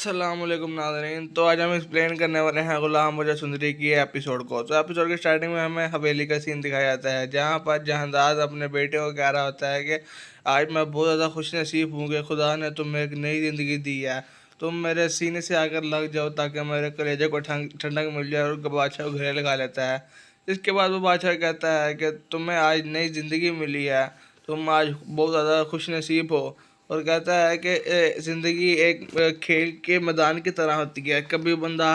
अस्सलामुअलैकुम नाज़रीन। तो आज हम एक्सप्लेन करने वाले हैं गुलाम मुझे सुंदरी की एपिसोड को। तो एपिसोड के स्टार्टिंग में हमें हवेली का सीन दिखाया जाता है, जहाँ पर जहांदाज अपने बेटे को कह रहा होता है कि आज मैं बहुत ज़्यादा खुश नसीब हूँ कि खुदा ने तुम्हें एक नई ज़िंदगी दी है। तुम मेरे सीने से आकर लग जाओ ताकि मेरे कलेजे को ठंडक मिल जाए। और बादशाह को घरे लगा लेता है। इसके बाद वो बादशाह कहता है कि तुम्हें आज नई ज़िंदगी मिली है, तुम आज बहुत ज़्यादा खुश नसीब हो। और कहता है कि ज़िंदगी एक खेल के मैदान की तरह होती है, कभी बंदा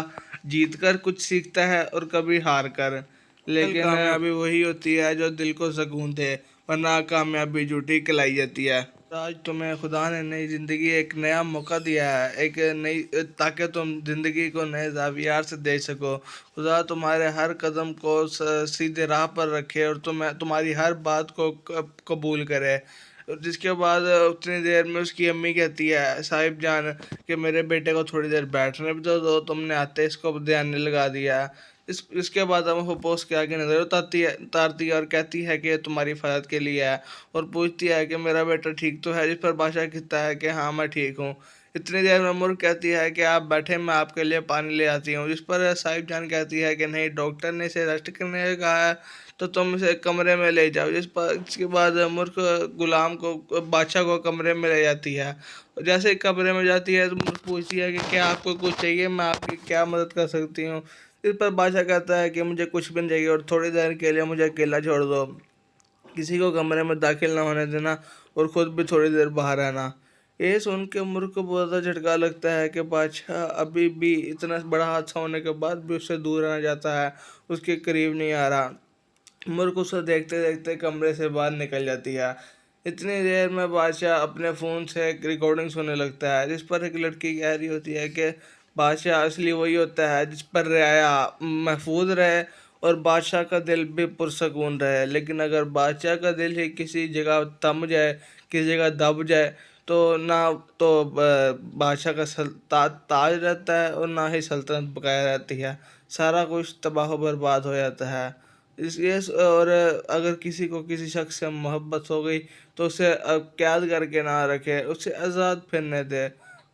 जीत कर कुछ सीखता है और कभी हार कर। लेकिन कामयाबी वही होती है जो दिल को सुकून दे, वरना कामयाबी झूठी कहलाई जाती है। आज तुम्हें खुदा ने नई ज़िंदगी एक नया मौका दिया है, एक नई ताकि तुम ज़िंदगी को नए ज़ावियार से देख सको। खुदा तुम्हारे हर कदम को सीधे राह पर रखे और तुम्हारी हर बात को कबूल करे। जिसके बाद उतनी देर में उसकी अम्मी कहती है साहिब जान कि मेरे बेटे को थोड़ी देर बैठने भी दो, तुमने आते इसको ध्यान नहीं लगा दिया। इसके बाद हम हुपोस के आगे नजर उतारती है और कहती है कि तुम्हारी हिफाजत के लिए है। और पूछती है कि मेरा बेटा ठीक तो है, जिस पर बादशाह कहता है कि हाँ मैं ठीक हूँ। इतनी देर में मुर्ग कहती है कि आप बैठे, मैं आपके लिए पानी ले आती हूँ। जिस पर साहिब जान कहती है कि नहीं, डॉक्टर ने इसे रेस्ट करने का कहा है, तो तुम इसे कमरे में ले जाओ। इसके बाद मूर्ख गुलाम को बादशाह को कमरे में ले जाती है। और जैसे ही कमरे में जाती है तो मूर्ख पूछती है कि क्या आपको कुछ चाहिए, मैं आपकी क्या मदद कर सकती हूँ। इस पर बादशाह कहता है कि मुझे कुछ भी नहीं चाहिए और थोड़ी देर के लिए मुझे अकेला छोड़ दो, किसी को कमरे में दाखिल ना होने देना और ख़ुद भी थोड़ी देर बाहर आना। ये सुन के मूर्ख को बहुत ज़्यादा झटका लगता है कि बादशाह अभी भी इतना बड़ा हादसा होने के बाद भी उससे दूर रहना चाहता है, उसके करीब नहीं आ रहा। मुर्ख उसे देखते देखते कमरे से बाहर निकल जाती है। इतनी देर में बादशाह अपने फ़ोन से एक रिकॉर्डिंग सुनने लगता है, जिस पर एक लड़की कह रही होती है कि बादशाह असली वही होता है जिस पर रियाया महफूज रहे और बादशाह का दिल भी पुरसकून रहे। लेकिन अगर बादशाह का दिल ही किसी जगह थम जाए, किसी जगह दब जाए, तो ना तो बादशाह का ताज रहता है और ना ही सल्तनत बकाया रहती है। सारा कुछ तबाह बर्बाद हो जाता है। इसलिए और अगर किसी को किसी शख्स से मोहब्बत हो गई तो उसे कैद करके ना रखे, उसे आज़ाद फिरने दे,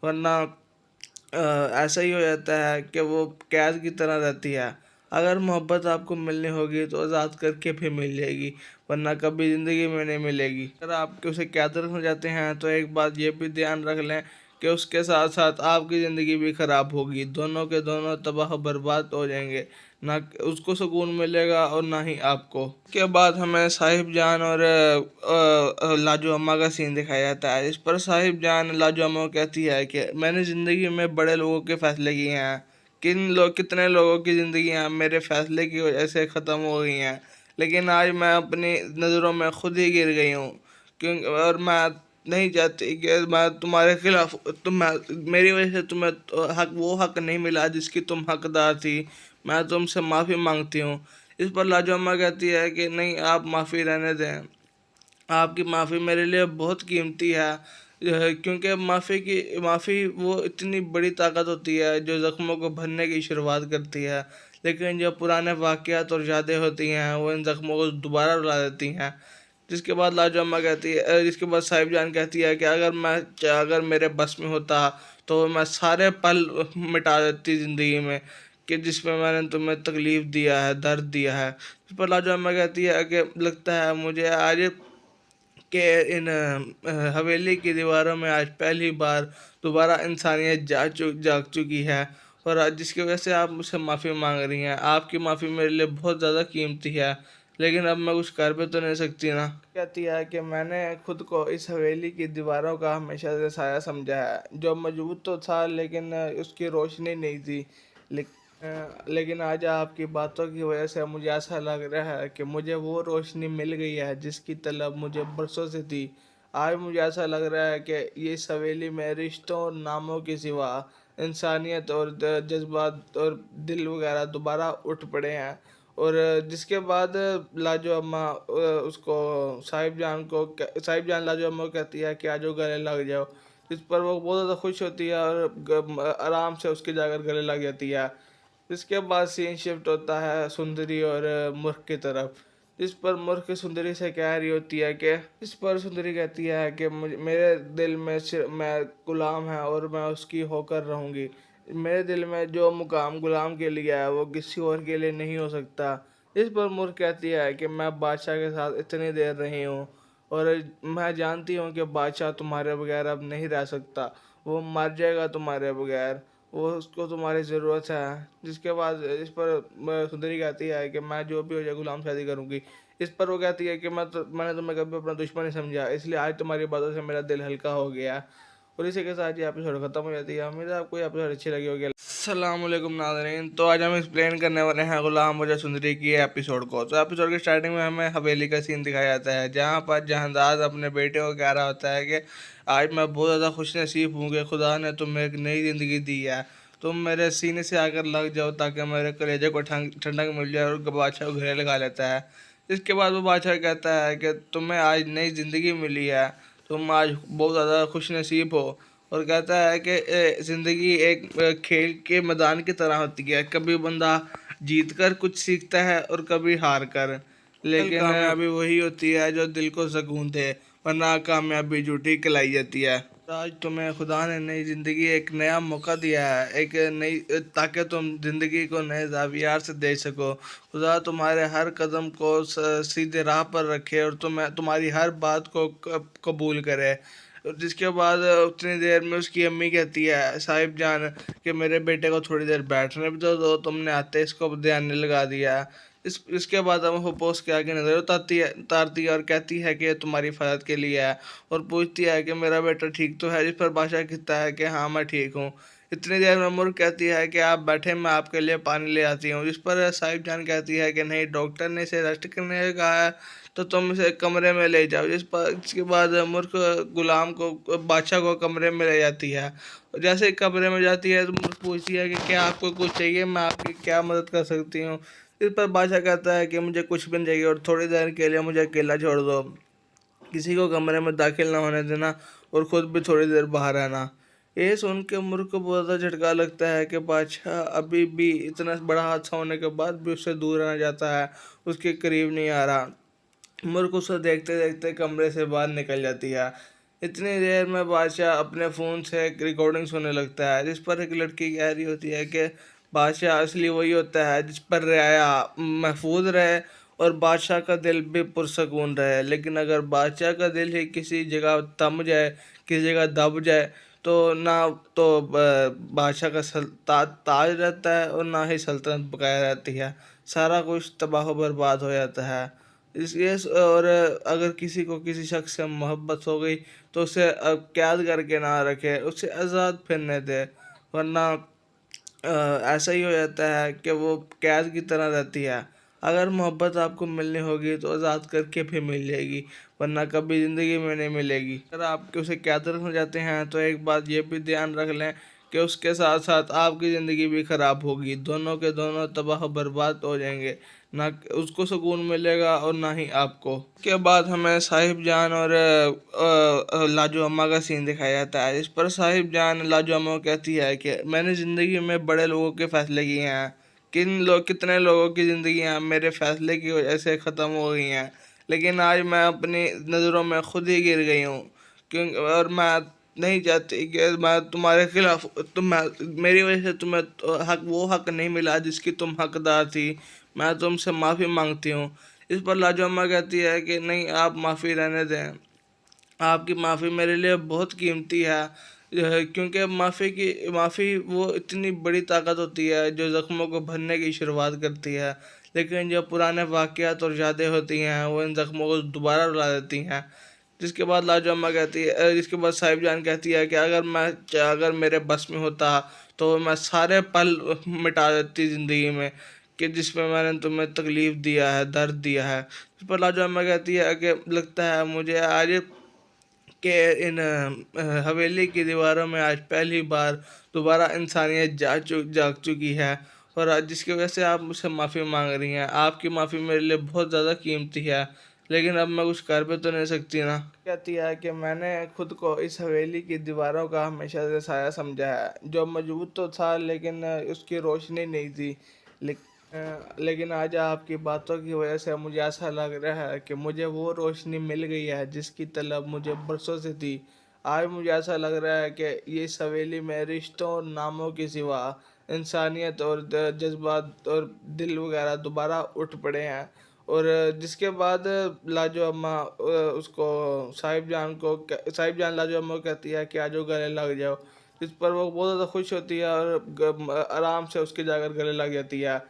वरना ऐसा ही हो जाता है कि वो कैद की तरह रहती है। अगर मोहब्बत आपको मिलनी होगी तो आज़ाद करके भी मिल जाएगी, वरना कभी ज़िंदगी में नहीं मिलेगी। अगर आप उसे कैद रखना चाहते हैं तो एक बात ये भी ध्यान रख लें कि उसके साथ साथ आपकी ज़िंदगी भी ख़राब होगी, दोनों के दोनों तबाह बर्बाद हो जाएंगे। ना उसको सुकून मिलेगा और ना ही आपको। उसके बाद हमें साहिब जान और लाजो अम्मा का सीन दिखाया जाता है। इस पर साहिब जान लाजो अम्मा को कहती है कि मैंने ज़िंदगी में बड़े लोगों के फ़ैसले किए हैं, कितने लोगों की ज़िंदगियाँ मेरे फ़ैसले की वजह से ख़त्म हो गई हैं, लेकिन आज मैं अपनी नज़रों में खुद ही गिर गई हूँ। क्यों और मैं नहीं चाहती कि मैं तुम्हारे खिलाफ मेरी वजह से तुम्हें वो हक नहीं मिला जिसकी तुम हकदार थी। मैं तुमसे माफ़ी मांगती हूँ। इस पर लाजो अम्मा कहती है कि नहीं, आप माफ़ी रहने दें, आपकी माफ़ी मेरे लिए बहुत कीमती है। क्योंकि माफ़ी वो इतनी बड़ी ताकत होती है जो ज़ख्मों को भरने की शुरुआत करती है, लेकिन जो पुराने वाक़यात और यादें होती हैं वो इन ज़ख्मों को दोबारा रुला देती हैं। जिसके बाद साहिब जान कहती है कि अगर मेरे बस में होता तो मैं सारे पल मिटा देती ज़िंदगी में कि जिसमें मैंने तुम्हें तकलीफ़ दिया है, दर्द दिया है। इस पर लाजो अम्मा कहती है कि लगता है मुझे आज कि इन हवेली की दीवारों में आज पहली बार दोबारा इंसानियत जाग चुकी है। और आज जिसकी वजह से आप मुझसे माफ़ी मांग रही हैं, आपकी माफ़ी मेरे लिए बहुत ज़्यादा कीमती है, लेकिन अब मैं कुछ कर भी तो नहीं सकती ना। कहती है कि मैंने खुद को इस हवेली की दीवारों का हमेशा से साया समझा है, जो मजबूत तो था लेकिन उसकी रोशनी नहीं थी। लेकिन आज आपकी बातों की वजह से मुझे ऐसा लग रहा है कि मुझे वो रोशनी मिल गई है जिसकी तलब मुझे बरसों से थी। आज मुझे ऐसा लग रहा है कि ये हवेली में रिश्तों और नामों के सिवा इंसानियत और जज्बात और दिल वगैरह दोबारा उठ पड़े हैं। और जिसके बाद लाजो अम्मा उसको साहिब जान लाजो अम्मा को कहती है कि आजो गले लग जाओ। इस पर वो बहुत ज़्यादा खुश होती है और आराम से उसके जाकर गले लग जाती है। इसके बाद सीन शिफ्ट होता है सुंदरी और मूर्ख की तरफ। इस पर मूर्ख सुंदरी से कह रही होती है कि इस पर सुंदरी कहती है कि मुझे मेरे दिल में मैं गुलाम है और मैं उसकी होकर रहूंगी। मेरे दिल में जो मुकाम गुलाम के लिए है वो किसी और के लिए नहीं हो सकता। इस पर मूर्ख कहती है कि मैं बादशाह के साथ इतनी देर रही हूँ और मैं जानती हूँ कि बादशाह तुम्हारे बगैर अब नहीं रह सकता। वो मर जाएगा तुम्हारे बगैर, वो उसको तुम्हारी ज़रूरत है। जिसके बाद इस पर सुंदरी कहती है कि मैं जो भी हो जाए गुलाम शादी करूंगी। इस पर वो कहती है कि मैंने तुम्हें कभी अपना दुश्मन नहीं समझा, इसलिए आज तुम्हारी बातों से मेरा दिल हल्का हो गया। और इसी के साथ ये एपिसोड खत्म हो जाती है। उम्मीद है आपको ये एपिसोड अच्छी लगी होगी। अस्सलामुअलैकुम नाज़रीन, तो आज हम एक्सप्लेन करने वाले हैं गुलाम मुझे सुंदरी की एपिसोड को। तो एपिसोड के स्टार्टिंग में हमें हवेली का सीन दिखाया जाता है जहाँ पर जहांदाज अपने बेटे को कह रहा होता है कि आज मैं बहुत ज़्यादा खुश नसीब हूँ कि खुदा ने तुम्हें एक नई ज़िंदगी दी है। तुम मेरे सीने से आकर लग जाओ ताकि मेरे कलेजे को ठंडक मिल जाए। और बादशाह को घरे लगा लेता है। इसके बाद वो बादशाह कहता है कि तुम्हें आज नई ज़िंदगी मिली है, तुम आज बहुत ज़्यादा खुश नसीब हो। और कहता है कि ज़िंदगी एक खेल के मैदान की तरह होती है, कभी बंदा जीत कर कुछ सीखता है और कभी हार कर। लेकिन कामयाबी वही होती है जो दिल को सुकून दे, वरना कामयाबी झूठी खिलाई जाती है। आज तुम्हें खुदा ने नई ज़िंदगी एक नया मौका दिया है, एक नई ताकि तुम ज़िंदगी को नए ज़ावियार से देख सको। खुदा तुम्हारे हर कदम को सीधे राह पर रखे और तुम्हारी हर बात को कबूल करे। जिसके बाद उतनी देर में उसकी अम्मी कहती है साहिब जान कि मेरे बेटे को थोड़ी देर बैठने भी दो, तुमने आते इसको ध्यान नहीं लगा दिया। इसके बाद हम हुपोस के आगे नजर उतारती है और कहती है कि ये तुम्हारी हिफाजत के लिए है। और पूछती है कि मेरा बेटा ठीक तो है। जिस पर बादशाह कहता है कि हाँ मैं ठीक हूँ। इतनी देर में मुर्ग कहती है कि आप बैठे, मैं आपके लिए पानी ले आती हूँ। जिस पर साहिब जान कहती है कि नहीं, डॉक्टर ने इसे रेस्ट करने को कहा है, तो तुम इसे कमरे में ले जाओ। इसके बाद मूर्ख गुलाम को बादशाह को कमरे में ले जाती है। और जैसे ही कमरे में जाती है तो मूर्ख पूछती है कि क्या आपको कुछ चाहिए, मैं आपकी क्या मदद कर सकती हूँ। इस पर बादशाह कहता है कि मुझे कुछ भी नहीं चाहिए और थोड़ी देर के लिए मुझे अकेला छोड़ दो, किसी को कमरे में दाखिल ना होने देना और ख़ुद भी थोड़ी देर बाहर आना। ये सुन के मूर्ख को बहुत ज़्यादा झटका लगता है कि बादशाह अभी भी इतना बड़ा हादसा होने के बाद भी उससे दूर रहना चाहता है, उसके करीब नहीं आ रहा। मूर्ख उसे देखते देखते कमरे से बाहर निकल जाती है। इतनी देर में बादशाह अपने फ़ोन से एक रिकॉर्डिंग सुनने लगता है जिस पर एक लड़की कह रही होती है कि बादशाह असली वही होता है जिस पर रियाया महफूज रहे और बादशाह का दिल भी पुरसकून रहे। लेकिन अगर बादशाह का दिल ही किसी जगह थम जाए, किसी जगह दब जाए, तो ना तो बादशाह का ताज रहता है और ना ही सल्तनत बकाया रहती है। सारा कुछ तबाह बर्बाद हो जाता है। इसलिए और अगर किसी को किसी शख्स से मोहब्बत हो गई तो उसे कैद करके ना रखे, उसे आज़ाद फिरने दे। वरना ऐसा ही हो जाता है कि वो कैद की तरह रहती है। अगर मोहब्बत आपको मिलनी होगी तो आज़ाद करके भी मिल जाएगी, वरना कभी ज़िंदगी में नहीं मिलेगी। अगर आप उसे कैद रखना चाहते हैं तो एक बात ये भी ध्यान रख लें कि उसके साथ साथ आपकी ज़िंदगी भी ख़राब होगी। दोनों के दोनों तबाह बर्बाद हो जाएंगे, ना उसको सुकून मिलेगा और ना ही आपको। उसके बाद हमें साहिब जान और लाजो अम्मा का सीन दिखाया जाता है। इस पर साहिब जान लाजो अम्मा को कहती है कि मैंने ज़िंदगी में बड़े लोगों के फ़ैसले किए हैं, कितने लोगों की ज़िंदगियाँ मेरे फ़ैसले की वजह से ख़त्म हो गई हैं, लेकिन आज मैं अपनी नज़रों में खुद ही गिर गई हूँ। क्यों और मैं नहीं चाहती कि मैं तुम्हारे खिलाफ मेरी वजह से तुम्हें वो हक नहीं मिला जिसकी तुम हकदार थी। मैं तुमसे माफ़ी मांगती हूँ। इस पर लाजो अम्मा कहती है कि नहीं, आप माफ़ी रहने दें, आपकी माफ़ी मेरे लिए बहुत कीमती है। क्योंकि माफ़ी वो इतनी बड़ी ताकत होती है जो ज़ख्मों को भरने की शुरुआत करती है, लेकिन जो पुराने वाक़यात और यादें होती हैं वो इन ज़ख्मों को दोबारा रुला देती हैं। जिसके बाद साहिब जान कहती है कि अगर मेरे बस में होता तो मैं सारे पल मिटा देती ज़िंदगी में कि जिसमें मैंने तुम्हें तकलीफ़ दिया है, दर्द दिया है। इस पर लाजो अम्मा कहती है कि लगता है मुझे आज के इन हवेली की दीवारों में आज पहली बार दोबारा इंसानियत जाग चुकी है। और आज जिसकी वजह से आप मुझसे माफ़ी मांग रही हैं, आपकी माफ़ी मेरे लिए बहुत ज़्यादा कीमती है, लेकिन अब मैं कुछ कर भी तो नहीं सकती ना। कहती है कि मैंने खुद को इस हवेली की दीवारों का हमेशा से साया समझा है, जो मजबूत तो था लेकिन उसकी रोशनी नहीं थी। लेकिन आज आपकी बातों की वजह से मुझे ऐसा लग रहा है कि मुझे वो रोशनी मिल गई है जिसकी तलब मुझे बरसों से थी। आज मुझे ऐसा लग रहा है कि ये हवेली में रिश्तों और नामों के सिवा इंसानियत और जज्बात और दिल वगैरह दोबारा उठ पड़े हैं। और जिसके बाद लाजो अम्मा उसको साहिब जान लाजो अम्मा को कहती है कि आजो गले लग जाओ। जिस पर वो बहुत ज़्यादा खुश होती है और आराम से उसके जाकर गले लग जाती है।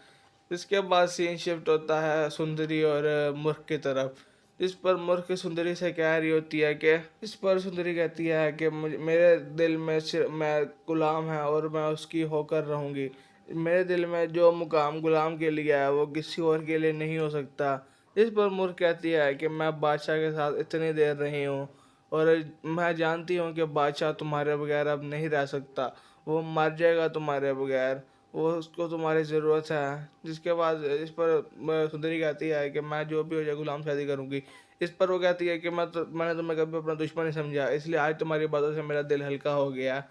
इसके बाद सीन शिफ्ट होता है सुंदरी और मूर्ख की तरफ, जिस पर मूर्ख सुंदरी से कह रही होती है कि इस पर सुंदरी कहती है कि मुझे मेरे दिल में सिर्फ मैं गुलाम है और मैं उसकी होकर रहूंगी। मेरे दिल में जो मुकाम गुलाम के लिए है वो किसी और के लिए नहीं हो सकता। इस पर मूर्ख कहती है कि मैं बादशाह के साथ इतनी देर रही हूँ और मैं जानती हूँ कि बादशाह तुम्हारे बगैर अब नहीं रह सकता। वो मर जाएगा तुम्हारे बगैर, वो उसको तुम्हारी ज़रूरत है। जिसके बाद इस पर सुंदरी कहती है कि मैं जो भी हो जाए गुलाम शादी करूंगी। इस पर वो कहती है कि मैंने तुम्हें कभी अपना दुश्मन नहीं समझा, इसलिए आज तुम्हारी बातों से मेरा दिल हल्का हो गया।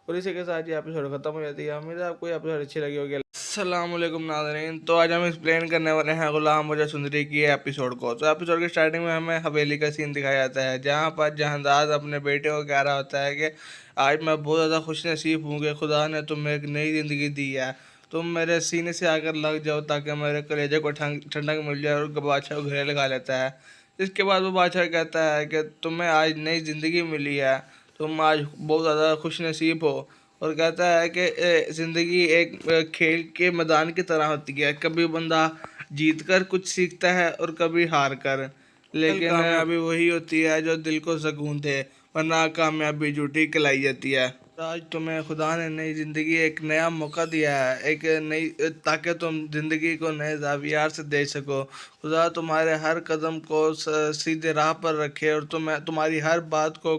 और इसी के साथ ये एपिसोड खत्म हो जाती है। उम्मीद है आपको ये एपिसोड अच्छी लगी होगी। अस्सलामुअलैकुम नाज़रीन, तो आज हम एक्सप्लेन करने वाले हैं गुलाम वजह सुंदरी की एपिसोड को। तो एपिसोड के स्टार्टिंग में हमें हवेली का सीन दिखाया जाता है जहाँ पर जहांदाज अपने बेटे को कह रहा होता है कि आज मैं बहुत ज़्यादा खुश नसीब हूँ कि खुदा ने तुम्हें एक नई ज़िंदगी दी है। तुम मेरे सीने से आकर लग जाओ ताकि मेरे कलेजे को ठंडक मिल जाए। और बादशाह को घरे लगा लेता है। इसके बाद वो बादशाह कहता है कि तुम्हें आज नई ज़िंदगी मिली है, तुम आज बहुत ज़्यादा खुश नसीब हो। और कहता है कि ज़िंदगी एक खेल के मैदान की तरह होती है, कभी बंदा जीत कर कुछ सीखता है और कभी हार कर। लेकिन कामयाबी वही होती है जो दिल को सुकून दे, वरना कामयाबी झूठी कहलाई जाती है। आज तुम्हें खुदा ने नई ज़िंदगी एक नया मौका दिया है, एक नई ताकि तुम ज़िंदगी को नए ज़ावियार से देख सको। खुदा तुम्हारे हर कदम को सीधे राह पर रखे और तुम्हारी हर बात को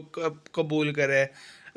कबूल करे।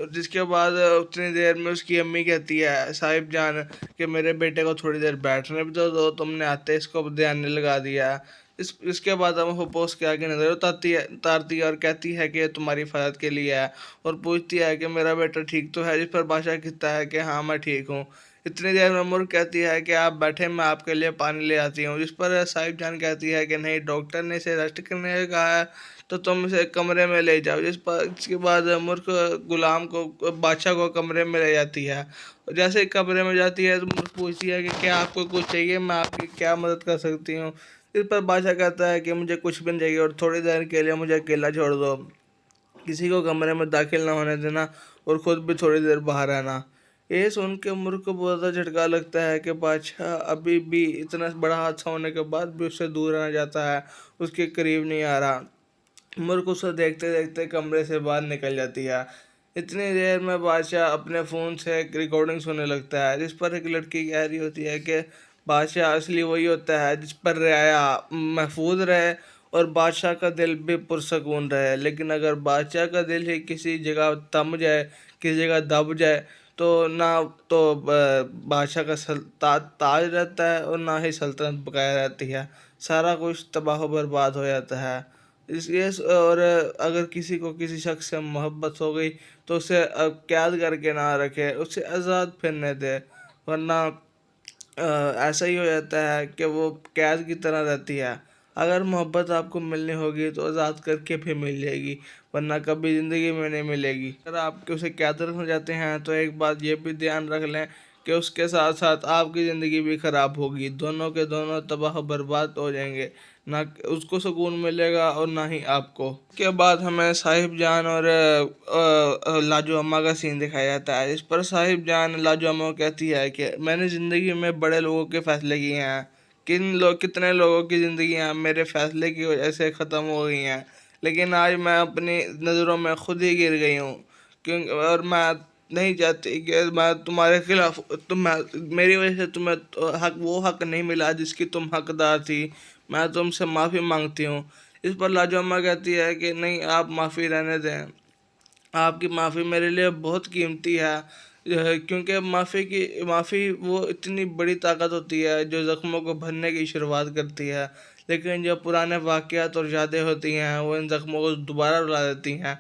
और जिसके बाद उतनी देर में उसकी अम्मी कहती है साहिब जान कि मेरे बेटे को थोड़ी देर बैठने भी तो दो, तुमने आते इसको ध्यान नहीं लगा दिया। इसके बाद हम हुपोस के आगे नजर उतारती है और कहती है कि ये तुम्हारी हिफाजत के लिए है। और पूछती है कि मेरा बेटा ठीक तो है। जिस पर बादशाह कहता है कि हाँ मैं ठीक हूँ। इतनी देर में मुर्ग कहती है कि आप बैठे, मैं आपके लिए पानी ले आती हूँ। जिस पर साहिब जान कहती है कि नहीं, डॉक्टर ने इसे रेस्ट करने को कहा है तो तुम इसे कमरे में ले जाओ। इसके बाद मुर्ख गुलाम को बादशाह को कमरे में ले जाती है। और जैसे ही कमरे में जाती है तो मुर्ख पूछती है कि क्या आपको कुछ चाहिए, मैं आपकी क्या मदद कर सकती हूँ। इस पर बादशाह कहता है कि मुझे कुछ भी नहीं चाहिए और थोड़ी देर के लिए मुझे अकेला छोड़ दो, किसी को कमरे में दाखिल ना होने देना और ख़ुद भी थोड़ी देर बाहर आना। ये सुन के मुर्ख को बहुत ज़्यादा झटका लगता है कि बादशाह अभी भी इतना बड़ा हादसा होने के बाद भी उससे दूर रहना चाहता है, उसके करीब नहीं आ रहा। मुर्ख उसे देखते देखते कमरे से बाहर निकल जाती है। इतनी देर में बादशाह अपने फ़ोन से एक रिकॉर्डिंग सुनने लगता है जिस पर एक लड़की कह रही होती है कि बादशाह असली वही होता है जिस पर रियाया महफूज रहे और बादशाह का दिल भी पुरसकून रहे। लेकिन अगर बादशाह का दिल ही किसी जगह थम जाए, किसी जगह दब जाए, तो ना तो बादशाह का ताज रहता है और ना ही सल्तनत बकाया रहती है। सारा कुछ तबाह बर्बाद हो जाता है। इसलिए और अगर किसी को किसी शख्स से मोहब्बत हो गई तो उसे कैद करके ना रखे, उसे आज़ाद फिरने दे। वरना ऐसा ही हो जाता है कि वो कैद की तरह रहती है। अगर मोहब्बत आपको मिलनी होगी तो आज़ाद करके भी मिल जाएगी, वरना कभी ज़िंदगी में नहीं मिलेगी। अगर आप उसे कैद रखना चाहते हैं तो एक बात ये भी ध्यान रख लें कि उसके साथ साथ आपकी ज़िंदगी भी ख़राब होगी, दोनों के दोनों तबाह बर्बाद हो जाएंगे। ना उसको सुकून मिलेगा और ना ही आपको। उसके बाद हमें साहिब जान और लाजो अम्मा का सीन दिखाया जाता है। इस पर साहिब जान लाजो अम्मा को कहती है कि मैंने ज़िंदगी में बड़े लोगों के फ़ैसले किए हैं, कितने लोगों की ज़िंदगियाँ मेरे फ़ैसले की वजह से ख़त्म हो गई हैं, लेकिन आज मैं अपनी नज़रों में खुद ही गिर गई हूँ। क्यों और मैं नहीं चाहती कि मैं तुम्हारे खिलाफ मेरी वजह से तुम्हें वो हक नहीं मिला जिसकी तुम हकदार थी। मैं तुमसे माफ़ी मांगती हूँ। इस पर लाजो अम्मा कहती है कि नहीं, आप माफ़ी रहने दें, आपकी माफ़ी मेरे लिए बहुत कीमती है। क्योंकि माफ़ी वो इतनी बड़ी ताकत होती है जो ज़ख्मों को भरने की शुरुआत करती है, लेकिन जो पुराने वाक़यात और यादें होती हैं वो इन ज़ख्मों को दोबारा रुला देती हैं।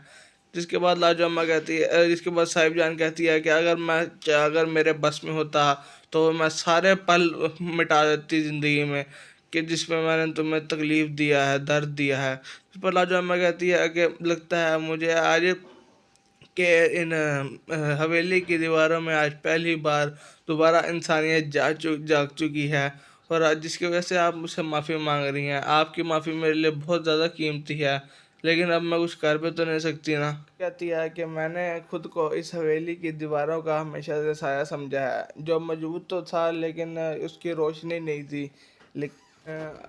जिसके बाद लाजो अम्मा कहती है, जिसके बाद साहिब जान कहती है कि अगर मेरे बस में होता तो मैं सारे पल मिटा देती ज़िंदगी में कि जिसमें मैंने तुम्हें तकलीफ़ दिया है, दर्द दिया है। इस पर लाजो अम्मा कहती है कि लगता है मुझे आज कि इन हवेली की दीवारों में आज पहली बार दोबारा इंसानियत जाग चुकी है, और आज जिसकी वजह से आप मुझसे माफ़ी मांग रही हैं। आपकी माफ़ी मेरे लिए बहुत ज़्यादा कीमती है, लेकिन अब मैं कुछ कर भी तो नहीं सकती ना। कहती है कि मैंने खुद को इस हवेली की दीवारों का हमेशा से साया समझा है, जो मजबूत तो था लेकिन उसकी रोशनी नहीं थी।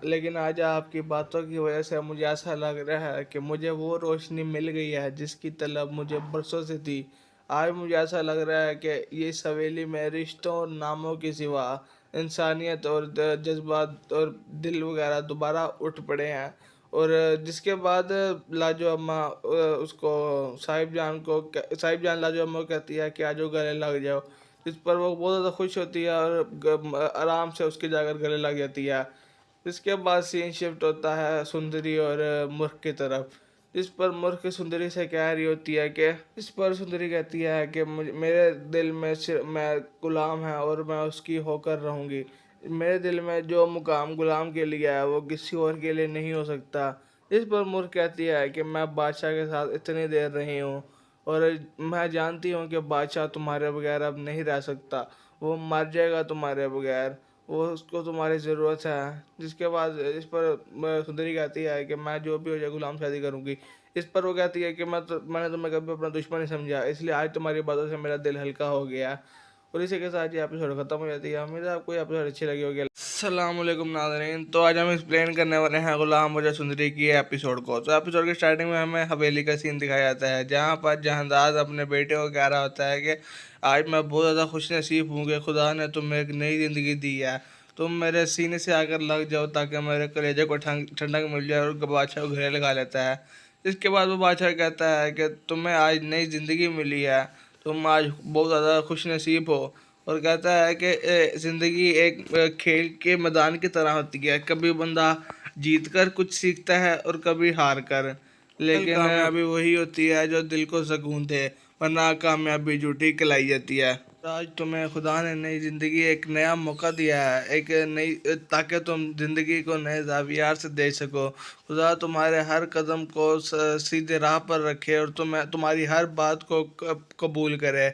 लेकिन आज आपकी बातों की वजह से मुझे ऐसा लग रहा है कि मुझे वो रोशनी मिल गई है जिसकी तलब मुझे बरसों से थी। आज मुझे ऐसा लग रहा है कि ये इस हवेली में रिश्तों और नामों के सिवा इंसानियत और जज्बात और दिल वगैरह दोबारा उठ पड़े हैं। और जिसके बाद लाजो अम्मा उसको साहिब जान लाजो अम्मा को कहती है कि आजो गले लग जाओ। इस पर वो बहुत ज़्यादा खुश होती है और आराम से उसके जाकर गले लग जाती है। इसके बाद सीन शिफ्ट होता है सुंदरी और मूर्ख की तरफ, जिस पर मूर्ख सुंदरी से कह रही होती है कि इस पर सुंदरी कहती है कि मुझे मेरे दिल में सिर्फ मैं गुलाम है और मैं उसकी होकर रहूँगी। मेरे दिल में जो मुकाम गुलाम के लिए है वो किसी और के लिए नहीं हो सकता। इस पर मूर्ख कहती है कि मैं बादशाह के साथ इतनी देर रही हूँ और मैं जानती हूँ कि बादशाह तुम्हारे बगैर अब नहीं रह सकता, वो मर जाएगा तुम्हारे बगैर, वो उसको तुम्हारी ज़रूरत है। जिसके बाद इस पर सुंदरी कहती है कि मैं जो भी हो जाए गुलाम शादी करूँगी। इस पर वो कहती है कि मैंने तुम्हें कभी अपना दुश्मन नहीं समझा, इसलिए आज तुम्हारी बातों से मेरा दिल हल्का हो गया। और इसी के साथ ये एपिसोड खत्म हो जाती है। उम्मीद है आपको ये एपिसोड अच्छी लगी होगी। अस्सलाम वालेकुम नाज़रीन, तो आज हम एक्सप्लेन करने वाले हैं गुलाम वजह सुंदरी की एपिसोड को। तो एपिसोड के स्टार्टिंग में हमें हवेली का सीन दिखाया जाता है, जहाँ पर जहांदाज अपने बेटे को कह रहा होता है कि आज मैं बहुत ज़्यादा खुश नसीब हूँ कि खुदा ने तुम्हें एक नई ज़िंदगी दी है। तुम मेरे सीने से आकर लग जाओ ताकि मेरे कलेजे को ठंडक मिल जाए, और बादशाह को घरे लगा लेता है। इसके बाद वो बादशाह कहता है कि तुम्हें आज नई ज़िंदगी मिली है, तुम आज बहुत ज़्यादा खुश नसीब हो। और कहता है कि ज़िंदगी एक खेल के मैदान की तरह होती है, कभी बंदा जीत कर कुछ सीखता है और कभी हार कर, लेकिन कामयाबी वही होती है जो दिल को सुकून दे, वरना कामयाबी झूठी कहलाई जाती है। तो आज तुम्हें खुदा ने नई ज़िंदगी एक नया मौका दिया है, एक नई ताकि तुम ज़िंदगी को नए ज़ावियार से देख सको। खुदा तुम्हारे हर कदम को सीधे राह पर रखे और तुम्हारी हर बात को कबूल करे।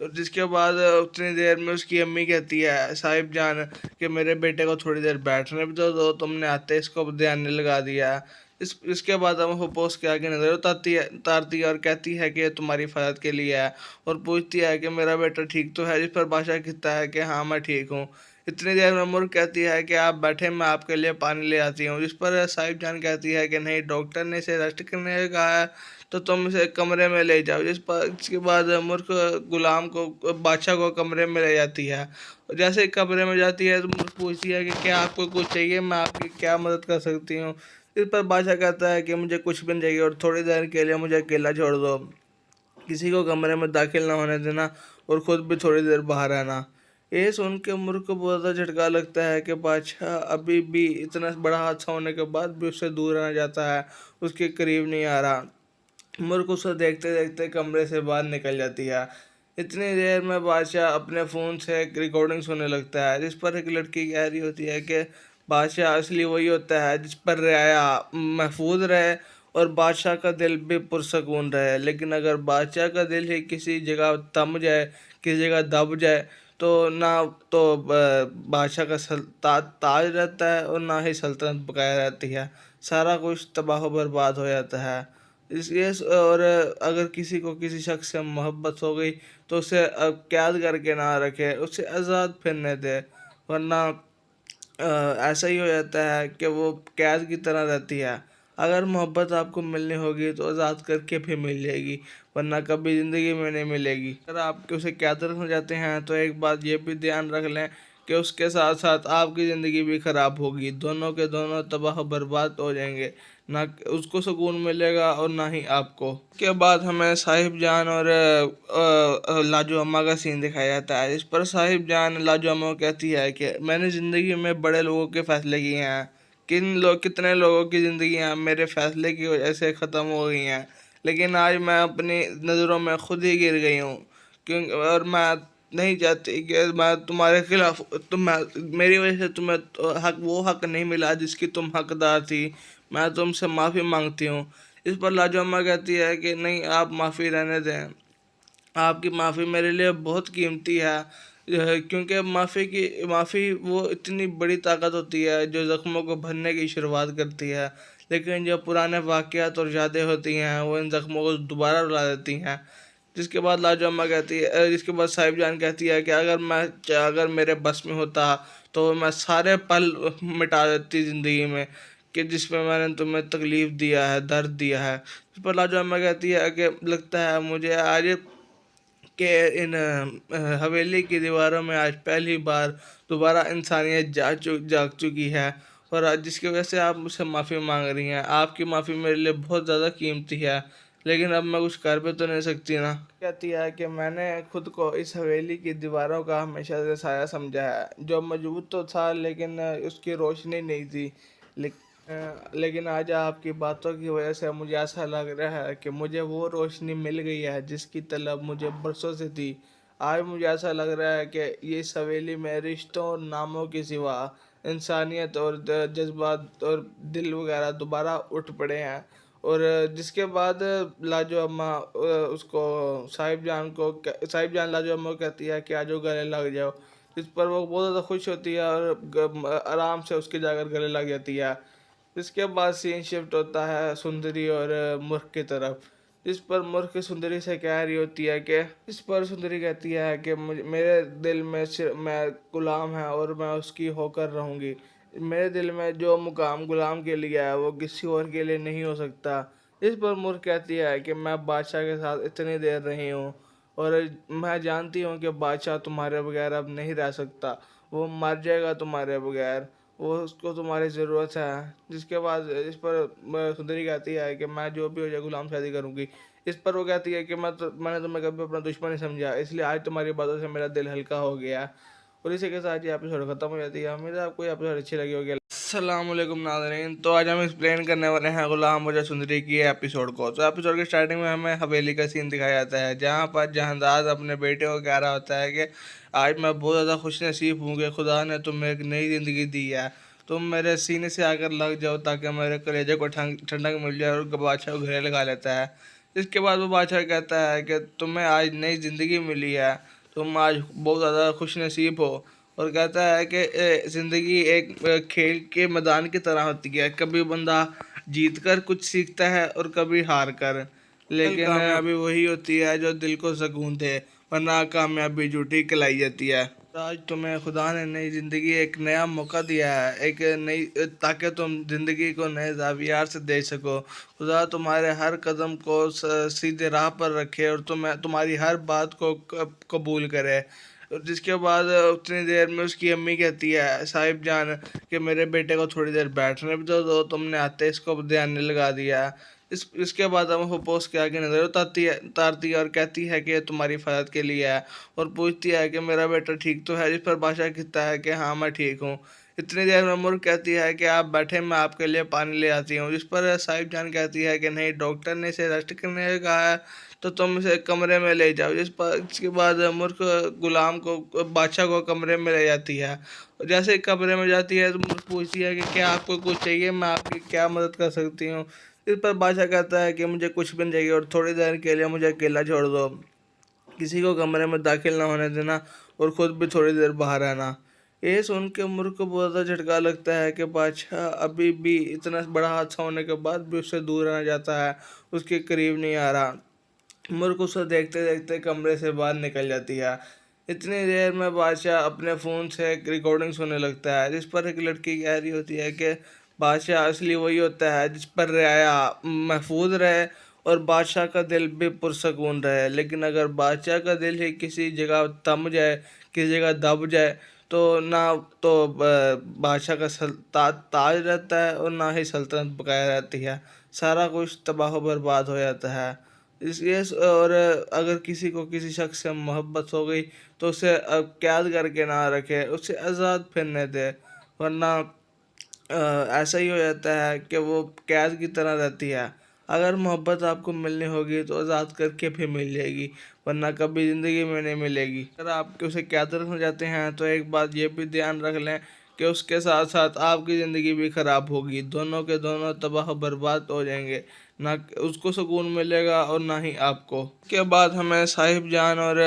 जिसके बाद उतनी देर में उसकी अम्मी कहती है साहिब जान कि मेरे बेटे को थोड़ी देर बैठने भी तो दो, तुमने आते इसको ध्यान लगा दिया। इसके बाद हम हुपोस के आगे नजर उतारती है और कहती है कि ये तुम्हारी हिफाजत के लिए है, और पूछती है कि मेरा बेटा ठीक तो है। जिस पर बादशाह कहता है कि हाँ मैं ठीक हूँ। इतनी देर में मुर्ग कहती है कि आप बैठे, मैं आपके लिए पानी ले आती हूँ। जिस पर साहिब जान कहती है कि नहीं, डॉक्टर ने इसे रेस्ट करने को कहा है, तो तुम इसे कमरे में ले जाओ। इसके बाद मूर्ख गुलाम को बादशाह को कमरे में ले जाती है, और जैसे ही कमरे में जाती है तो मूर्ख पूछती है कि क्या आपको कुछ चाहिए, मैं आपकी क्या मदद कर सकती हूँ। इस पर बादशाह कहता है कि मुझे कुछ भी नहीं चाहिए और थोड़ी देर के लिए मुझे अकेला छोड़ दो, किसी को कमरे में दाखिल ना होने देना और ख़ुद भी थोड़ी देर बाहर आना। ये सुन के मूर्ख को बहुत ज़्यादा झटका लगता है कि बादशाह अभी भी इतना बड़ा हादसा होने के बाद भी उससे दूर रहना चाहता है, उसके करीब नहीं आ रहा। मूर्ख उसे देखते देखते कमरे से बाहर निकल जाती है। इतनी देर में बादशाह अपने फ़ोन से एक रिकॉर्डिंग सुनने लगता है, जिस पर एक लड़की कह रही होती है कि बादशाह असली वही होता है जिस पर रियाया महफूज रहे और बादशाह का दिल भी पुरसकून रहे। लेकिन अगर बादशाह का दिल ही किसी जगह थम जाए, किसी जगह दब जाए, तो ना तो बादशाह का ताज रहता है और ना ही सल्तनत बकाया रहती है, सारा कुछ तबाह बर्बाद हो जाता है। इसलिए और अगर किसी को किसी शख्स से मोहब्बत हो गई तो उसे कैद करके ना रखे, उसे आज़ाद फिरने दे, वरना ऐसा ही हो जाता है कि वो कैद की तरह रहती है। अगर मोहब्बत आपको मिलनी होगी तो आज़ाद करके भी मिल जाएगी, वरना कभी ज़िंदगी में नहीं मिलेगी। अगर आप उसे कैद रखना चाहते हैं तो एक बात ये भी ध्यान रख लें कि उसके साथ साथ आपकी ज़िंदगी भी ख़राब होगी, दोनों के दोनों तबाह बर्बाद हो जाएंगे, ना उसको सुकून मिलेगा और ना ही आपको। उसके बाद हमें साहिब जान और लाजो अम्मा का सीन दिखाया जाता है, इस पर साहिब जान लाजो अम्मा को कहती है कि मैंने ज़िंदगी में बड़े लोगों के फ़ैसले किए हैं, कितने लोगों की ज़िंदगी मेरे फ़ैसले की वजह से ख़त्म हो गई हैं, लेकिन आज मैं अपनी नज़रों में खुद ही गिर गई हूँ। क्योंकि और मैं नहीं चाहती कि मैं तुम्हारे खिलाफ मेरी वजह से तुम्हें तो वो हक नहीं मिला जिसकी तुम हकदार थी। मैं तुमसे माफ़ी मांगती हूँ। इस पर लाजो कहती है कि नहीं, आप माफ़ी रहने दें। आपकी माफ़ी मेरे लिए बहुत कीमती है। क्योंकि माफ़ी वो इतनी बड़ी ताकत होती है जो ज़ख्मों को भरने की शुरुआत करती है। लेकिन जो पुराने वाक़यात और यादें होती हैं वो इन ज़ख्मों को दोबारा रुला देती हैं। जिसके बाद साहिब जान कहती है कि अगर मेरे बस में होता तो मैं सारे पल मिटा देती ज़िंदगी में कि जिसमें मैंने तुम्हें तकलीफ़ दिया है, दर्द दिया है। इस पर लाजो अम्मा कहती है कि लगता है मुझे आज कि इन हवेली की दीवारों में आज पहली बार दोबारा इंसानियत जाग चुकी है। और आज जिसकी वजह से आप मुझसे माफ़ी मांग रही हैं। आपकी माफ़ी मेरे लिए बहुत ज़्यादा कीमती है। लेकिन अब मैं कुछ कर भी तो नहीं सकती ना। कहती है कि मैंने खुद को इस हवेली की दीवारों का हमेशा से साया समझा है, जो मजबूत तो था लेकिन उसकी रोशनी नहीं थी। लेकिन आज आपकी बातों की वजह से मुझे ऐसा लग रहा है कि मुझे वो रोशनी मिल गई है जिसकी तलब मुझे बरसों से थी। आज मुझे ऐसा लग रहा है कि ये हवेली में रिश्तों और नामों के सिवा इंसानियत और जज्बात और दिल वगैरह दोबारा उठ पड़े हैं। और जिसके बाद लाजो अम्मा उसको साहिब जान लाजो अम्मा को कहती है कि आजो गले लग जाओ। इस पर वो बहुत ज़्यादा खुश होती है और आराम से उसके जाकर गले लग जाती है। इसके बाद सीन शिफ्ट होता है सुंदरी और मूर्ख की तरफ। जिस पर मूर्ख सुंदरी से कह रही होती है कि इस पर सुंदरी कहती है कि मुझे मेरे दिल में सिर्फ मैं गुलाम है और मैं उसकी होकर रहूँगी। मेरे दिल में जो मुकाम गुलाम के लिए है वो किसी और के लिए नहीं हो सकता। इस पर मूर्ख कहती है कि मैं बादशाह के साथ इतनी देर रही हूँ और मैं जानती हूँ कि बादशाह तुम्हारे बगैर अब नहीं रह सकता। वो मर जाएगा तुम्हारे बगैर। वो उसको तुम्हारी ज़रूरत है। जिसके बाद इस पर सुंदरी कहती है कि मैं जो भी हो जाए गुलाम शादी करूँगी। इस पर वो कहती है कि मैंने तुम्हें कभी अपना दुश्मन नहीं समझा, इसलिए आज तुम्हारी बातों से मेरा दिल हल्का हो गया। और इसी के साथ ये एपिसोड ख़त्म हो जाती है। उम्मीद है आपको ये एपिसोड अच्छी लगी होगी। अस्सलाम वालेकुम नाज़रीन। तो आज हम एक्सप्लेन करने वाले हैं गुलाम वजह सुंदरी की एपिसोड को। तो एपिसोड के स्टार्टिंग में हमें हवेली का सीन दिखाया जाता है जहाँ पर जहांदाज अपने बेटे को कह रहा होता है कि आज मैं बहुत ज़्यादा खुश नसीब हूँ कि खुदा ने तुम्हें एक नई ज़िंदगी दी है। तुम मेरे सीने से आकर लग जाओ ताकि मेरे कलेजे को ठंडक मिल जाए। और बादशाह को घरे लगा लेता है। इसके बाद वो बादशाह कहता है कि तुम्हें आज नई ज़िंदगी मिली है, तुम आज बहुत ज़्यादा खुश नसीब हो। और कहता है कि ज़िंदगी एक खेल के मैदान की तरह होती है। कभी बंदा जीत कर कुछ सीखता है और कभी हार कर। लेकिन कामयाबी वही होती है जो दिल को सुकून दे, वरना कामयाबी झूठी कहलाई जाती है। तो आज तुम्हें खुदा ने नई ज़िंदगी एक नया मौका दिया है, एक नई ताकि तुम ज़िंदगी को नए ज़ावियार से देख सको। खुदा तुम्हारे हर कदम को सीधे राह पर रखे और तुम्हारी हर बात को कबूल करे। जिसके बाद उतनी देर में उसकी अम्मी कहती है साहिब जान कि मेरे बेटे को थोड़ी देर बैठने भी दो, तुमने आते इसको ध्यान नहीं लगा दिया। इसके बाद हम हुपोस के आगे नज़र उतारती है और कहती है कि ये तुम्हारी हिफाजत के लिए है। और पूछती है कि मेरा बेटा ठीक तो है। जिस पर बादशाह कहता है कि हाँ मैं ठीक हूँ। इतनी देर में मुर्ग कहती है कि आप बैठे, मैं आपके लिए पानी ले आती हूँ। जिस पर साहिब जान कहती है कि नहीं, डॉक्टर ने इसे रेस्ट करने को कहा है तो तुम इसे कमरे में ले जाओ। इसके बाद मुर्ख गुलाम को बादशाह को कमरे में ले जाती है। और जैसे ही कमरे में जाती है तो मुर्ख पूछती है कि क्या आपको कुछ चाहिए, मैं आपकी क्या मदद कर सकती हूँ। इस पर बादशाह कहता है कि मुझे कुछ भी नहीं चाहिए और थोड़ी देर के लिए मुझे अकेला छोड़ दो, किसी को कमरे में दाखिल ना होने देना और ख़ुद भी थोड़ी देर बाहर रहना। ये सुन के मुर्ख को बहुत ज़्यादा झटका लगता है कि बादशाह अभी भी इतना बड़ा हादसा होने के बाद भी उससे दूर रहना चाहता है, उसके करीब नहीं आ रहा। मुर्ख उसे देखते देखते कमरे से बाहर निकल जाती है। इतनी देर में बादशाह अपने फ़ोन से एक रिकॉर्डिंग सुनने लगता है जिस पर एक लड़की कह रही होती है कि बादशाह असली वही होता है जिस पर रियाया महफूज रहे और बादशाह का दिल भी पुरसकून रहे। लेकिन अगर बादशाह का दिल ही किसी जगह थम जाए, किसी जगह दब जाए, तो ना तो बादशाह का ताज रहता है और ना ही सल्तनत बकाया रहती है। सारा कुछ तबाह बर्बाद हो जाता है। इसलिए और अगर किसी को किसी शख्स से मोहब्बत हो गई तो उसे कैद करके ना रखे, उसे आज़ाद फिरने दे। वरना ऐसा ही हो जाता है कि वो कैद की तरह रहती है। अगर मोहब्बत आपको मिलनी होगी तो आज़ाद करके भी मिल जाएगी, वरना कभी ज़िंदगी में नहीं मिलेगी। अगर आप उसे कैद रखना चाहते हैं तो एक बात ये भी ध्यान रख लें कि उसके साथ साथ आपकी ज़िंदगी भी ख़राब होगी, दोनों के दोनों तबाह बर्बाद हो जाएंगे। ना उसको सुकून मिलेगा और ना ही आपको। उसके बाद हमें साहिब जान और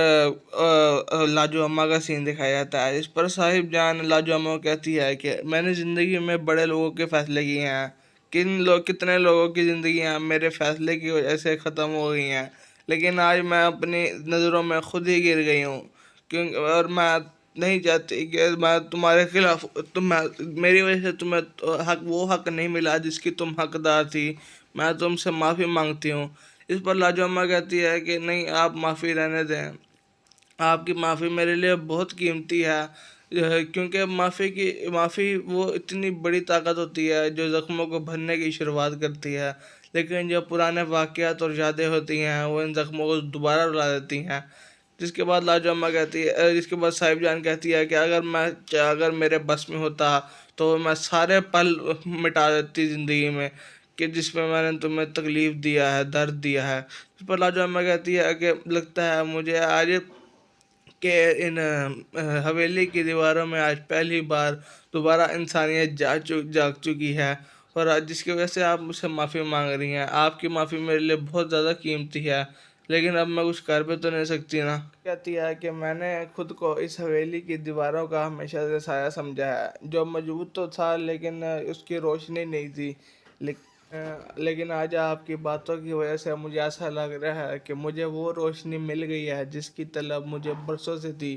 लाजो अम्मा का सीन दिखाया जाता है। इस पर साहिब जान लाजो अम्मा को कहती है कि मैंने ज़िंदगी में बड़े लोगों के फ़ैसले किए हैं, कितने लोगों की ज़िंदगियाँ मेरे फ़ैसले की वजह से ख़त्म हो गई हैं, लेकिन आज मैं अपनी नज़रों में खुद ही गिर गई हूँ। क्यों? और मैं नहीं चाहती कि मैं तुम्हारे खिलाफ मेरी वजह से तुम्हें वो हक नहीं मिला जिसकी तुम हकदार थी। मैं तुमसे माफ़ी मांगती हूँ। इस पर लाजो अम्मा कहती है कि नहीं, आप माफ़ी रहने दें, आपकी माफ़ी मेरे लिए बहुत कीमती है। क्योंकि माफ़ी वो इतनी बड़ी ताकत होती है जो ज़ख्मों को भरने की शुरुआत करती है, लेकिन जो पुराने वाक़यात और यादें होती हैं वो इन ज़ख्मों को दोबारा रुला देती हैं। जिसके बाद साहिब जान कहती है कि अगर मेरे बस में होता तो मैं सारे पल मिटा देती ज़िंदगी में कि जिसमें मैंने तुम्हें तकलीफ़ दिया है, दर्द दिया है। इस पर लाजो अम्मा कहती है कि लगता है मुझे आज कि इन हवेली की दीवारों में आज पहली बार दोबारा इंसानियत जाग चुकी है, और आज जिसकी वजह से आप मुझसे माफ़ी मांग रही हैं। आपकी माफ़ी मेरे लिए बहुत ज़्यादा कीमती है, लेकिन अब मैं कुछ कर भी तो नहीं सकती ना। कहती है कि मैंने खुद को इस हवेली की दीवारों का हमेशा से साया समझा है, जो मजबूत तो था लेकिन उसकी रोशनी नहीं थी। लेकिन आज आपकी बातों की वजह से मुझे ऐसा लग रहा है कि मुझे वो रोशनी मिल गई है जिसकी तलब मुझे बरसों से थी।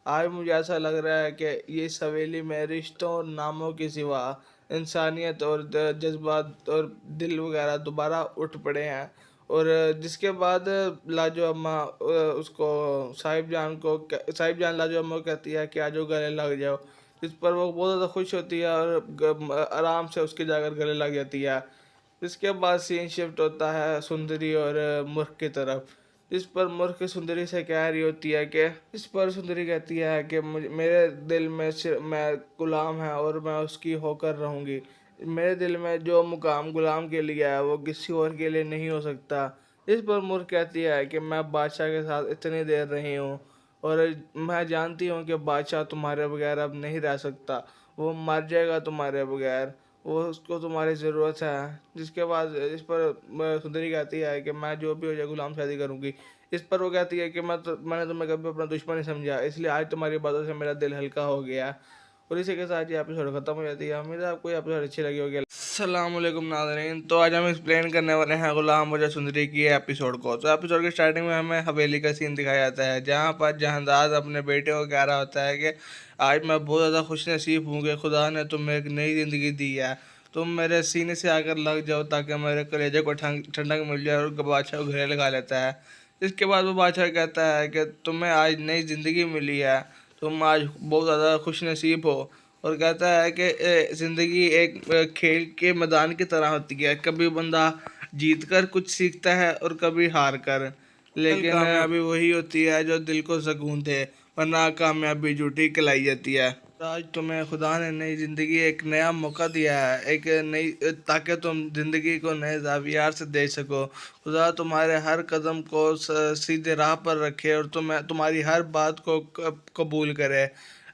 आज मुझे ऐसा लग रहा है कि ये हवेली में रिश्तों और नामों के सिवा इंसानियत और जज्बात और दिल वगैरह दोबारा उठ पड़े हैं। और जिसके बाद लाजो अम्मा उसको साहिब जान लाजो अम्मा को कहती है कि आजो गले लग जाओ। इस पर वो बहुत ज़्यादा खुश होती है और आराम से उसके जाकर गले लग जाती है। इसके बाद सीन शिफ्ट होता है सुंदरी और मूर्ख की तरफ। इस पर मूर्ख सुंदरी से कह रही होती है कि इस पर सुंदरी कहती है कि मुझे मेरे दिल में सिर्फ मैं गुलाम है और मैं उसकी होकर रहूँगी। मेरे दिल में जो मुकाम गुलाम के लिए है वो किसी और के लिए नहीं हो सकता। इस पर मूर्ख कहती है कि मैं बादशाह के साथ इतनी देर रही हूँ और मैं जानती हूँ कि बादशाह तुम्हारे बगैर अब नहीं रह सकता, वो मर जाएगा तुम्हारे बगैर, वो उसको तुम्हारी ज़रूरत है। जिसके बाद इस पर सुंदरी कहती है कि मैं जो भी हो जाए गुलाम शादी करूँगी। इस पर वो कहती है कि मैंने तुम्हें कभी अपना दुश्मन नहीं समझा, इसलिए आज तुम्हारी बातों से मेरा दिल हल्का हो गया। और इसी के साथ ये एपिसोड ख़त्म हो जाती है। उम्मीद है आपको ये एपिसोड अच्छी लगी होगी। अस्सलाम वालेकुम नाज़रीन, तो आज हम एक्सप्लेन करने वाले हैं गुलाम वजह सुंदरी की एपिसोड को। तो एपिसोड के स्टार्टिंग में हमें हवेली का सीन दिखाया जाता है, जहाँ पर जहांदाज अपने बेटे को कह रहा होता है कि आज मैं बहुत ज़्यादा खुश नसीब हूँ कि खुदा ने तुम्हें एक नई ज़िंदगी दी है। तुम मेरे सीने से आकर लग जाओ ताकि मेरे कलेजे को ठंडक मिल जाए, और बादशाह को घरे लगा लेता है। इसके बाद वो बादशाह कहता है कि तुम्हें आज नई ज़िंदगी मिली है, तुम आज बहुत ज़्यादा खुश नसीब हो। और कहता है कि ज़िंदगी एक खेल के मैदान की तरह होती है, कभी बंदा जीत कर कुछ सीखता है और कभी हार कर, लेकिन कामयाबी वही होती है जो दिल को सुकून दे, वरना कामयाबी झूठी कहलाई जाती है। आज तुम्हें खुदा ने नई ज़िंदगी एक नया मौका दिया है, एक नई ताकि तुम ज़िंदगी को नए ज़ावियार से देख सको। खुदा तुम्हारे हर कदम को सीधे राह पर रखे और तुम्हारी हर बात को कबूल करे।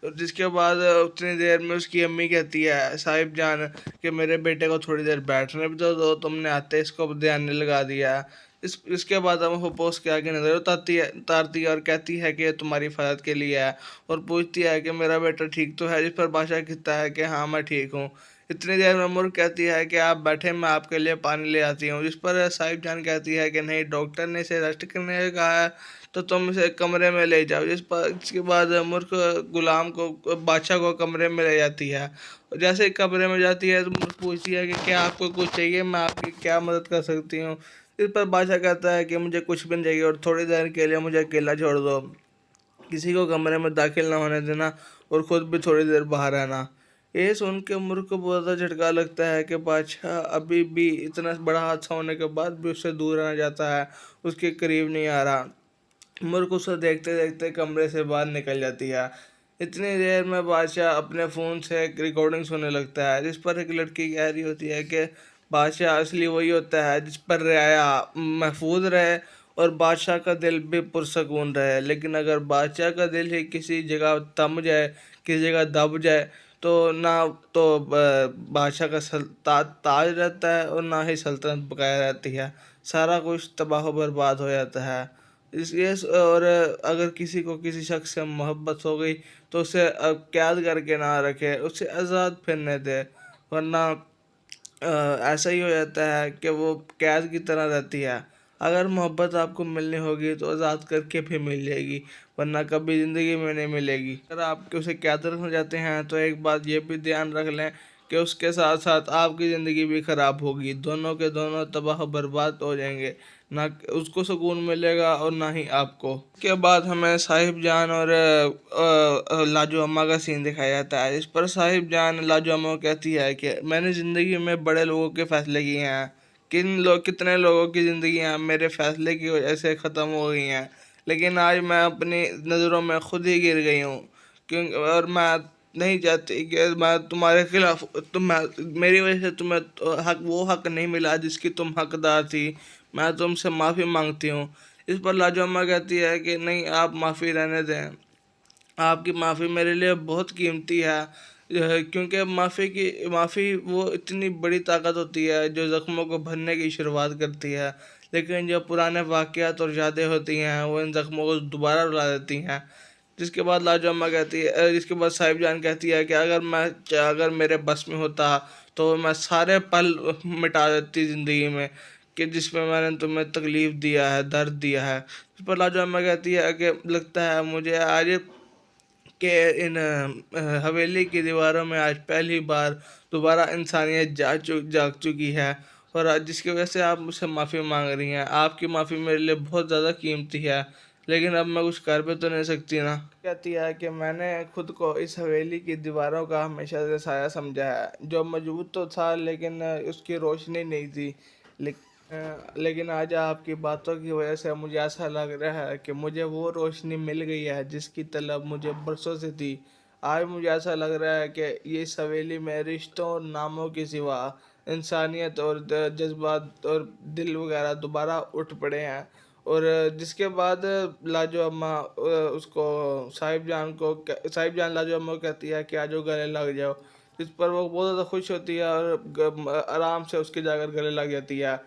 जिसके बाद उतनी देर में उसकी अम्मी कहती है साहिब जान कि मेरे बेटे को थोड़ी देर बैठने भी दो, तुमने आते इसको ध्यान नहीं लगा दिया। इसके बाद हम हुपोस के आगे नज़र उतारती है और कहती है कि ये तुम्हारी हिफाजत के लिए है, और पूछती है कि मेरा बेटा ठीक तो है। जिस पर बादशाह कहता है कि हाँ मैं ठीक हूँ। इतनी देर में मुर्ग कहती है कि आप बैठे, मैं आपके लिए पानी ले आती हूँ। जिस पर साहिब जान कहती है कि नहीं, डॉक्टर ने इसे रेस्ट करने को कहा है, तो तुम इसे कमरे में ले जाओ। इसके बाद मुर्ख गुलाम को बादशाह को कमरे में ले जाती है, और जैसे ही कमरे में जाती है तो मुर्ख पूछती है कि क्या आपको कुछ चाहिए, मैं आपकी क्या मदद कर सकती हूँ। इस पर बादशाह कहता है कि मुझे कुछ भी नहीं चाहिए और थोड़ी देर के लिए मुझे अकेला छोड़ दो, किसी को कमरे में दाखिल ना होने देना और ख़ुद भी थोड़ी देर बाहर रहना। ये सुन के मुर्ख को बहुत ज़्यादा झटका लगता है कि बादशाह अभी भी इतना बड़ा हादसा होने के बाद भी उससे दूर रहना चाहता है, उसके करीब नहीं आ रहा। मुर्ख उसे देखते देखते कमरे से बाहर निकल जाती है। इतनी देर में बादशाह अपने फ़ोन से एक रिकॉर्डिंग सुनने लगता है, जिस पर एक लड़की कह रही होती है कि बादशाह असली वही होता है जिस पर रियाया महफूज रहे और बादशाह का दिल भी पुरसकून रहे। लेकिन अगर बादशाह का दिल ही किसी जगह थम जाए, किसी जगह दब जाए, तो ना तो बादशाह का ताज रहता है और ना ही सल्तनत बकाया रहती है। सारा कुछ तबाह बर्बाद हो जाता है। इसलिए और अगर किसी को किसी शख्स से मोहब्बत हो गई तो उसे कैद करके ना रखे, उसे आज़ाद फिरने दे। वरना ऐसा ही हो जाता है कि वो कैद की तरह रहती है। अगर मोहब्बत आपको मिलनी होगी तो आज़ाद करके भी मिल जाएगी, वरना कभी ज़िंदगी में नहीं मिलेगी। अगर आप उसे कैद रखना चाहते हैं तो एक बात ये भी ध्यान रख लें कि उसके साथ साथ आपकी ज़िंदगी भी ख़राब होगी। दोनों के दोनों तबाह बर्बाद हो जाएंगे, ना उसको सुकून मिलेगा और ना ही आपको। उसके बाद हमें साहिब जान और लाजो अम्मा का सीन दिखाया जाता है। इस पर साहिब जान लाजो अम्मा को कहती है कि मैंने ज़िंदगी में बड़े लोगों के फ़ैसले किए हैं, कितने लोगों की ज़िंदगियाँ मेरे फ़ैसले की वजह से ख़त्म हो गई हैं, लेकिन आज मैं अपनी नज़रों में खुद ही गिर गई हूँ। क्यों? और मैं नहीं चाहती कि मैं तुम्हारे खिलाफ मेरी वजह से तुम्हें वो हक नहीं मिला जिसकी तुम हकदार थी। मैं तुमसे माफ़ी मांगती हूँ। इस पर लाजो अम्मा कहती है कि नहीं, आप माफ़ी रहने दें, आपकी माफ़ी मेरे लिए बहुत कीमती है। क्योंकि माफ़ी वो इतनी बड़ी ताकत होती है जो ज़ख्मों को भरने की शुरुआत करती है, लेकिन जो पुराने वाक़यात और यादें होती हैं वो इन ज़ख्मों को दोबारा रुला देती हैं। जिसके बाद साहिब जान कहती है कि अगर मेरे बस में होता तो मैं सारे पल मिटा देती ज़िंदगी में कि जिसमें मैंने तुम्हें तकलीफ़ दिया है, दर्द दिया है। इस पर लाजो अम्मा कहती है कि लगता है मुझे आज कि इन हवेली की दीवारों में आज पहली बार दोबारा इंसानियत जाग चुकी है, और आज जिसकी वजह से आप मुझसे माफ़ी मांग रही हैं। आपकी माफ़ी मेरे लिए बहुत ज़्यादा कीमती है, लेकिन अब मैं कुछ कर भी तो नहीं सकती ना। कहती है कि मैंने खुद को इस हवेली की दीवारों का हमेशा से साया समझा है, जो मजबूत तो था लेकिन उसकी रोशनी नहीं थी। लेकिन आज आपकी बातों की वजह से मुझे ऐसा लग रहा है कि मुझे वो रोशनी मिल गई है जिसकी तलब मुझे बरसों से थी। आज मुझे ऐसा लग रहा है कि ये हवेली में रिश्तों और नामों के सिवा इंसानियत और जज्बात और दिल वगैरह दोबारा उठ पड़े हैं। और जिसके बाद लाजो अम्मा उसको साहिब जान लाजो अम्मा को कहती है कि आजो गले लग जाओ। इस पर वो बहुत ज़्यादा खुश होती है और आराम से उसके जाकर गले लग जाती है।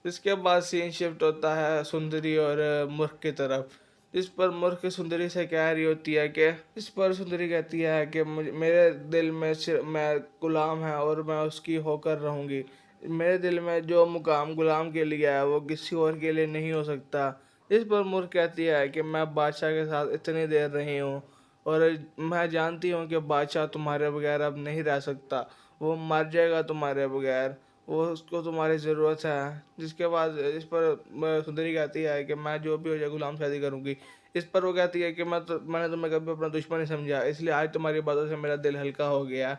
इसके बाद सीन शिफ्ट होता है सुंदरी और मूर्ख की तरफ। इस पर मूर्ख सुंदरी से कह रही होती है कि इस पर सुंदरी कहती है कि मुझे मेरे दिल में सिर्फ मैं गुलाम है और मैं उसकी होकर रहूँगी। मेरे दिल में जो मुकाम गुलाम के लिए है वो किसी और के लिए नहीं हो सकता। इस पर मूर्ख कहती है कि मैं बादशाह के साथ इतनी देर रही हूँ और मैं जानती हूँ कि बादशाह तुम्हारे बगैर अब नहीं रह सकता, वो मर जाएगा तुम्हारे बगैर, वो उसको तुम्हारी ज़रूरत है। जिसके बाद इस पर सुंदरी कहती है कि मैं जो भी हो जाए गुलाम शादी करूँगी। इस पर वो कहती है कि मैंने तुम्हें कभी अपना दुश्मन नहीं समझा, इसलिए आज तुम्हारी बातों से मेरा दिल हल्का हो गया।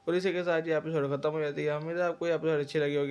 और इसी के साथ ये एपिसोड खत्म हो जाती है। उम्मीद है आपको ये एपिसोड अच्छी लगी होगी।